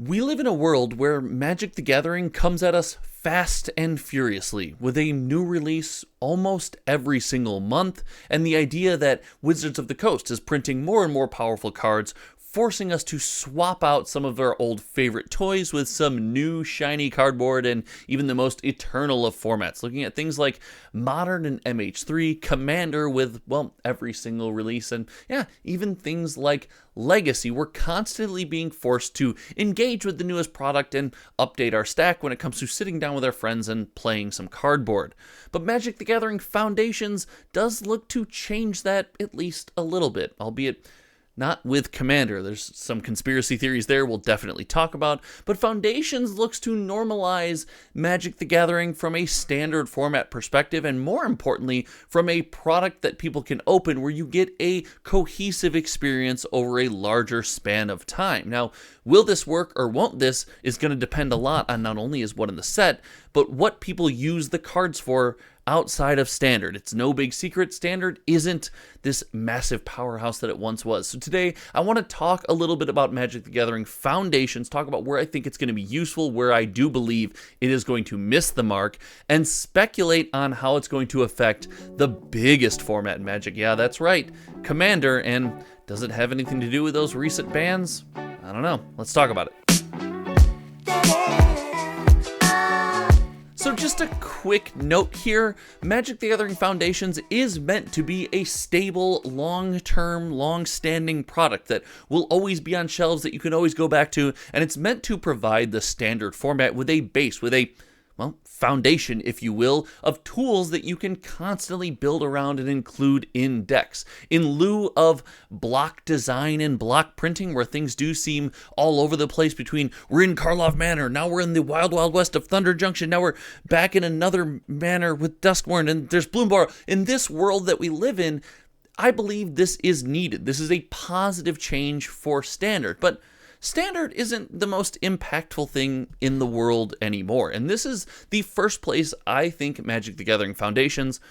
We live in a world where Magic the Gathering comes at us fast and furiously, with a new release almost every single month, and the idea that Wizards of the Coast is printing more and more powerful cards, forcing us to swap out some of our old favorite toys with some new shiny cardboard and even the most eternal of formats. Looking at things like Modern and MH3, Commander with, well, every single release, and yeah, even things like Legacy. We're constantly being forced to engage with the newest product and update our stack when it comes to sitting down with our friends and playing some cardboard. But Magic the Gathering Foundations does look to change that at least a little bit, albeit not with Commander. There's some conspiracy theories there we'll definitely talk about, but Foundations looks to normalize Magic the Gathering from a standard format perspective, and more importantly, from a product that people can open where you get a cohesive experience over a larger span of time. Now, will this work or won't this is going to depend a lot on not only is what in the set, but what people use the cards for outside of Standard. It's no big secret, Standard isn't this massive powerhouse that it once was. So today, I want to talk a little bit about Magic the Gathering Foundations, talk about where I think it's going to be useful, where I do believe it is going to miss the mark, and speculate on how it's going to affect the biggest format in Magic. Yeah, that's right, Commander. And does it have anything to do with those recent bans? I don't know. Let's talk about it. So just a quick note here, Magic the Gathering Foundations is meant to be a stable, long-term, long-standing product that will always be on shelves that you can always go back to, and it's meant to provide the Standard format with a base, with a, well, foundation, if you will, of tools that you can constantly build around and include in decks. In lieu of block design and block printing, where things do seem all over the place between we're in Karlov Manor, now we're in the Wild Wild West of Thunder Junction, now we're back in another manor with Duskmourn, and there's Bloomburrow. In this world that we live in, I believe this is needed. This is a positive change for Standard, but Standard isn't the most impactful thing in the world anymore, and this is the first place I think Magic the Gathering Foundations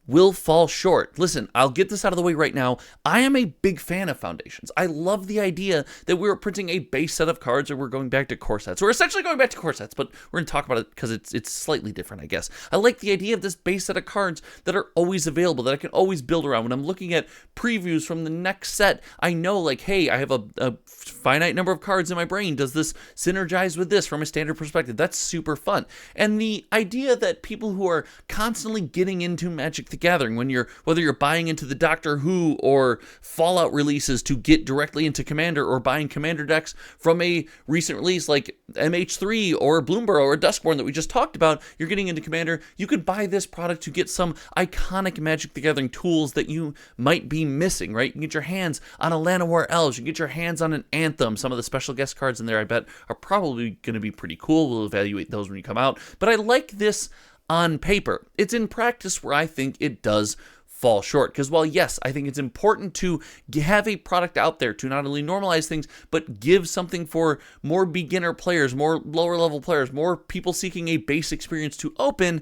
will fall short. Listen, I'll get this out of the way right now. I am a big fan of Foundations. I love the idea that we're printing a base set of cards, or we're going back to core sets. We're essentially going back to core sets, but we're going to talk about it because it's slightly different, I guess. I like the idea of this base set of cards that are always available, that I can always build around. When I'm looking at previews from the next set, I know, like, hey, I have a finite number of cards in my brain. Does this synergize with this from a Standard perspective? That's super fun. And the idea that people who are constantly getting into Magic the Gathering, whether you're buying into the Doctor Who or Fallout releases to get directly into Commander, or buying Commander decks from a recent release like MH3 or Bloomburrow or Duskmourn that we just talked about, you're getting into Commander, you could buy this product to get some iconic Magic the Gathering tools that you might be missing, right? You can get your hands on a Llanowar Elves, you can get your hands on an Anthem. Some of the special guest cards in there, I bet, are probably going to be pretty cool. We'll evaluate those when you come out. But I like this on paper. It's in practice where I think it does fall short. Because while, yes, I think it's important to have a product out there to not only normalize things, but give something for more beginner players, more lower level players, more people seeking a base experience to open,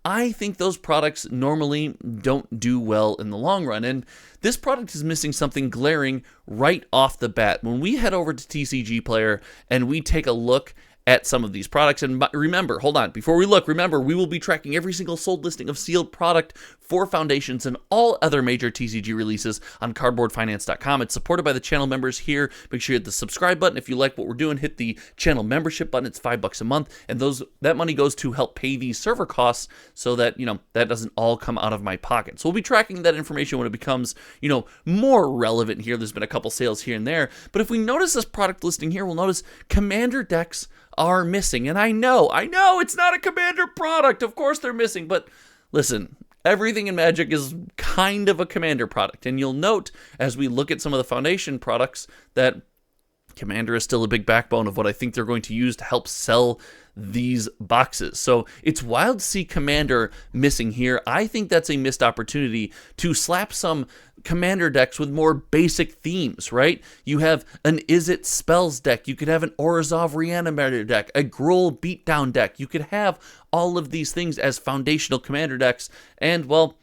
I think those products normally don't do well in the long run. And this product is missing something glaring right off the bat. When we head over to TCG Player and we take a look at some of these products. And remember, hold on, before we look, remember, we will be tracking every single sold listing of sealed product for Foundations and all other major TCG releases on cardboardfinance.com. It's supported by the channel members here. Make sure you hit the subscribe button. If you like what we're doing, hit the channel membership button. It's $5 a month, and that money goes to help pay these server costs so that, that doesn't all come out of my pocket. So we'll be tracking that information when it becomes, more relevant here. There's been a couple sales here and there, but if we notice this product listing here, we'll notice Commander decks are missing. And I know it's not a Commander product. Of course they're missing, but listen, everything in Magic is kind of a Commander product. And you'll note as we look at some of the Foundation products that Commander is still a big backbone of what I think they're going to use to help sell these boxes. So it's wild to see Commander missing here. I think that's a missed opportunity to slap some Commander decks with more basic themes, right? You have an Izzet Spells deck. You could have an Orzhov Reanimator deck, a Gruul Beatdown deck. You could have all of these things as foundational Commander decks. And, well,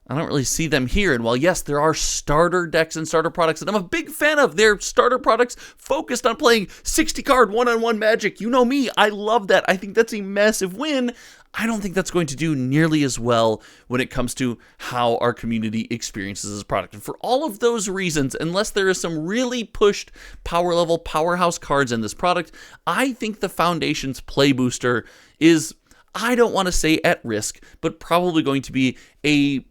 I don't really see them here. And while, yes, there are starter decks and starter products that I'm a big fan of, they're starter products focused on playing 60-card one-on-one Magic. You know me, I love that. I think that's a massive win. I don't think that's going to do nearly as well when it comes to how our community experiences this product. And for all of those reasons, unless there is some really pushed power level powerhouse cards in this product, I think the Foundations Play Booster is, I don't want to say at risk, but probably going to be a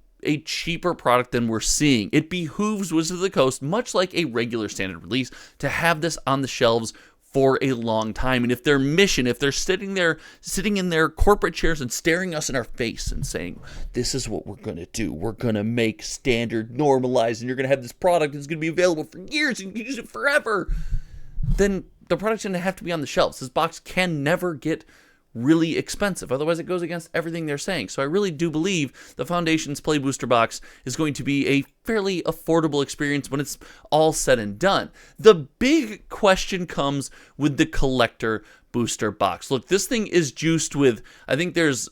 cheaper product than we're seeing. It behooves Wizards of the Coast, much like a regular standard release, to have this on the shelves for a long time. And if their mission, if they're sitting in their corporate chairs and staring us in our face and saying, this is what we're going to do, we're going to make standard normalized, and you're going to have this product that's going to be available for years and you can use it forever, then the product's going to have to be on the shelves. This box can never get really expensive. Otherwise, it goes against everything they're saying. So I really do believe the Foundations Play Booster box is going to be a fairly affordable experience when it's all said and done. The big question comes with the collector booster box. Look, this thing is juiced with, I think there's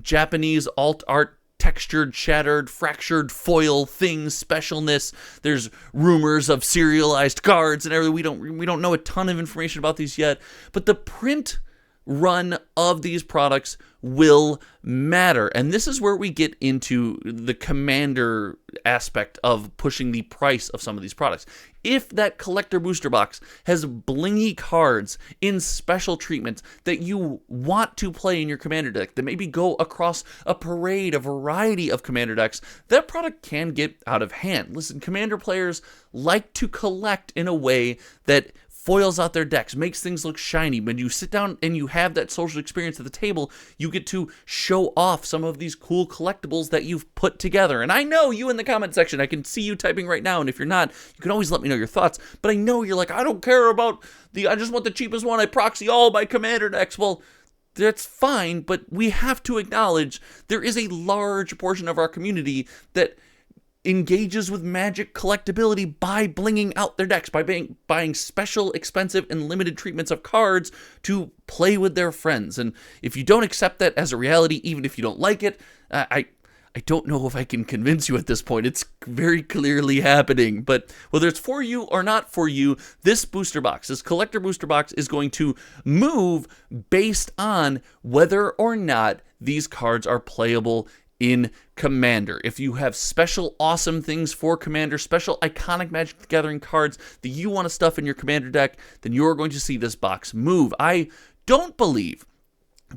Japanese alt art, textured, shattered, fractured foil things, specialness. There's rumors of serialized cards and everything. We don't know a ton of information about these yet, but the print run of these products will matter. And this is where we get into the commander aspect of pushing the price of some of these products. If that collector booster box has blingy cards in special treatments that you want to play in your commander deck, that maybe go across a parade, a variety of commander decks, that product can get out of hand. Listen, commander players like to collect in a way that foils out their decks, makes things look shiny. When you sit down and you have that social experience at the table, you get to show off some of these cool collectibles that you've put together. And I know you in the comment section, I can see you typing right now, and if you're not, you can always let me know your thoughts. But I know you're like, I don't care about I just want the cheapest one, I proxy all my commander decks. Well, that's fine, but we have to acknowledge there is a large portion of our community that engages with Magic collectability by blinging out their decks, by buying special, expensive, and limited treatments of cards to play with their friends. And if you don't accept that as a reality, even if you don't like it, I don't know if I can convince you at this point. It's very clearly happening. But whether it's for you or not for you, this booster box, this collector booster box, is going to move based on whether or not these cards are playable in Commander. If you have special awesome things for Commander, special iconic Magic the Gathering cards that you want to stuff in your Commander deck, then you're going to see this box move. I don't believe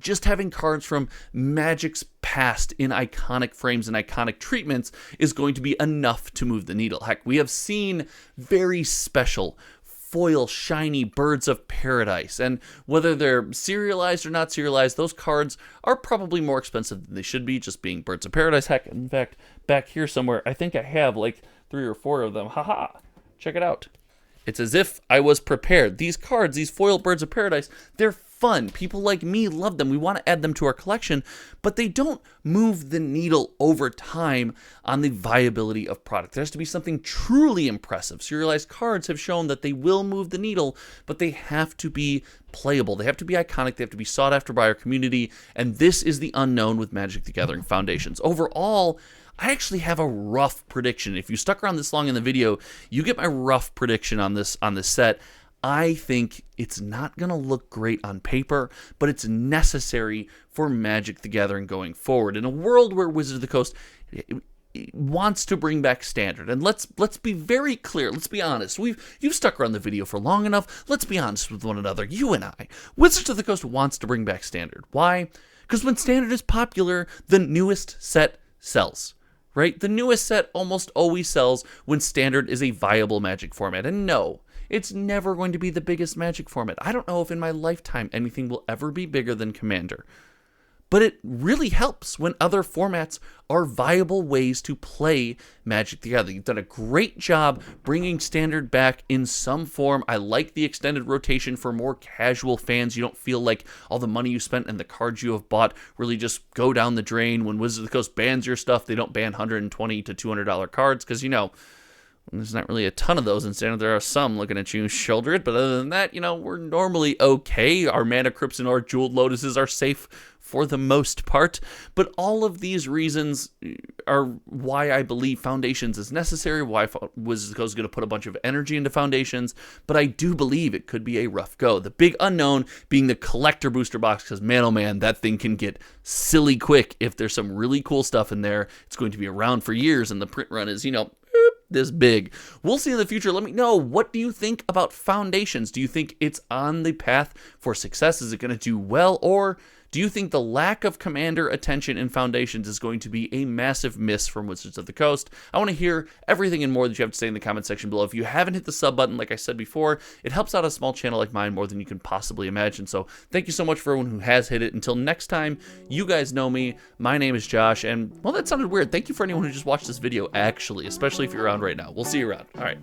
just having cards from Magic's past in iconic frames and iconic treatments is going to be enough to move the needle. Heck, we have seen very special foil shiny Birds of Paradise, and whether they're serialized or not serialized, those cards are probably more expensive than they should be, just being Birds of Paradise. Heck, in fact, back here somewhere, I think I have like 3 or 4 of them. Haha, check it out. It's as if I was prepared. These cards, these foil Birds of Paradise, they're fun. People like me love them. We want to add them to our collection, but they don't move the needle over time on the viability of product. There has to be something truly impressive. Serialized cards have shown that they will move the needle, but they have to be playable. They have to be iconic. They have to be sought after by our community, and this is the unknown with Magic the Gathering Foundations. Overall, I actually have a rough prediction. If you stuck around this long in the video, you get my rough prediction on this set. I think it's not going to look great on paper, but it's necessary for Magic the Gathering going forward. In a world where Wizards of the Coast wants to bring back Standard, and let's be very clear, let's be honest. You've stuck around the video for long enough. Let's be honest with one another, you and I. Wizards of the Coast wants to bring back Standard. Why? Because when Standard is popular, the newest set sells. Right? The newest set almost always sells when Standard is a viable Magic format. And no, it's never going to be the biggest Magic format. I don't know if in my lifetime anything will ever be bigger than Commander. But it really helps when other formats are viable ways to play Magic the Gathering. You've done a great job bringing Standard back in some form. I like the extended rotation for more casual fans. You don't feel like all the money you spent and the cards you have bought really just go down the drain. When Wizards of the Coast bans your stuff, they don't ban $120 to $200 cards because, you know, there's not really a ton of those in Standard. There are some looking at you, shoulder it, but other than that, you know, we're normally okay. Our Mana Crypts and our Jeweled Lotuses are safe for the most part. But all of these reasons are why I believe Foundations is necessary, why I was going to put a bunch of energy into Foundations, but I do believe it could be a rough go. The big unknown being the collector booster box, because man, oh man, that thing can get silly quick. If there's some really cool stuff in there, it's going to be around for years, and the print run is, this big. We'll see in the future. Let me know, what do you think about Foundations? Do you think it's on the path for success? Is it going to do well? Or do you think the lack of Commander attention in Foundations is going to be a massive miss from Wizards of the Coast? I want to hear everything and more that you have to say in the comment section below. If you haven't hit the sub button, like I said before, it helps out a small channel like mine more than you can possibly imagine. So thank you so much for everyone who has hit it. Until next time, you guys know me. My name is Josh, and, well, that sounded weird. Thank you for anyone who just watched this video, actually, especially if you're around right now. We'll see you around. All right.